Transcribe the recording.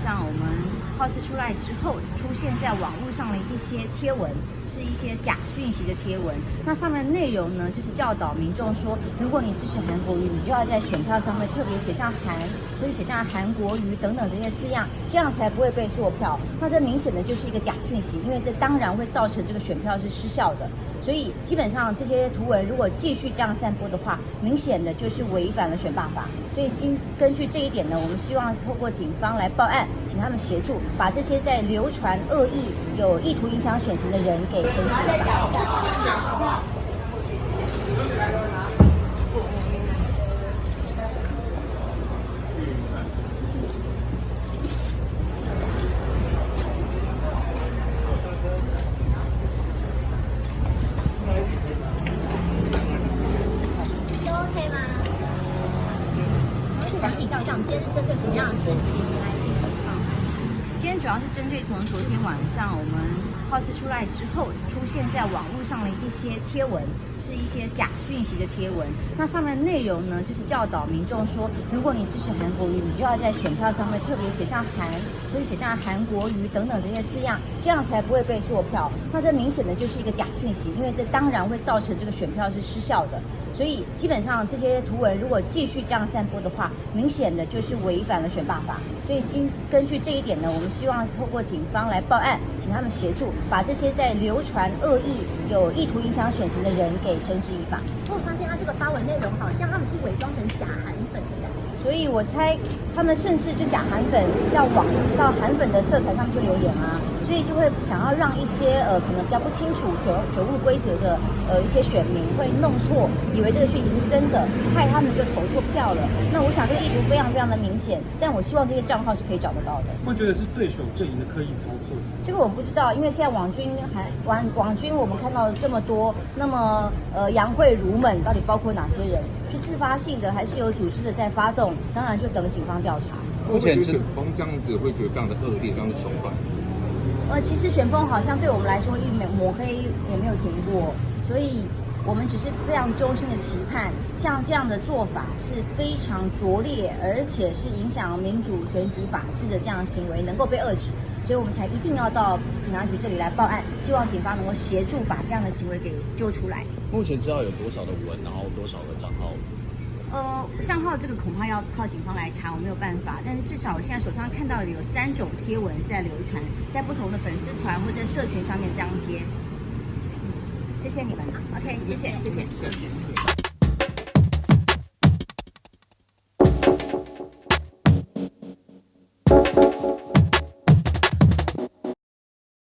像我们炮试出来之后，出现在网络上的一些贴文，是一些假讯息的贴文。那上面内容呢，就是教导民众说，如果你支持韩国瑜，你就要在选票上面特别写上韩，或者写上韩国瑜等等这些字样，这样才不会被作票。那这明显的就是一个假讯息，因为这当然会造成这个选票是失效的。所以基本上这些图文如果继续这样散播的话，明显的就是违反了选罢法。所以根据这一点呢，我们希望透过警方来报案，请他们协助把这些在流传恶意、有意图影响选情的人给绳之以法。今天是针对什么样的事情来自己采访？今天主要是针对从昨天晚上我们炮试出来之后，出现在网络上的一些贴文，是一些假讯息的贴文。那上面内容呢，就是教导民众说，如果你支持韩国瑜，你就要在选票上面特别写上韩，或者写上韩国瑜等等这些字样，这样才不会被作票。那这明显的就是一个假讯息，因为这当然会造成这个选票是失效的。所以基本上这些图文如果继续这样散播的话，明显的就是违反了选罢法。所以根据这一点呢，我们希望透过警方来报案，请他们协助把这些在流传恶意、有意图影响选情的人给绳之以法。我发现他这个发文内容好像他们是伪装成假韩粉的感觉，所以我猜他们甚至就假韩粉到韩粉的社团上面去留言啊，所以就会想要让一些可能比较不清楚选务规则的一些选民会弄错，以为这个讯息是真的，害他们就投错票了。那我想这个意图非常非常的明显，但我希望这些账号是可以找得到的。会觉得是对手阵营的刻意操作？这个我们不知道，因为现在网军我们看到了这么多，那么杨慧如们到底包括哪些人？是自发性的还是有组织的在发动？当然就等警方调查。目前选风这样子会觉得非常的恶劣，这样的手法。其实选风好像对我们来说抹黑也没有停过，所以我们只是非常衷心的期盼，像这样的做法是非常拙劣，而且是影响民主选举法治的这样的行为能够被遏制，所以我们才一定要到警察局这里来报案，希望警方能够协助把这样的行为给揪出来。目前知道有多少的文，然后多少的账号？账号这个恐怕要靠警方来查，我没有办法。但是至少我现在手上看到的有3种贴文在流传，在不同的粉丝团或在社群上面这样贴。谢谢你们，OK，谢谢。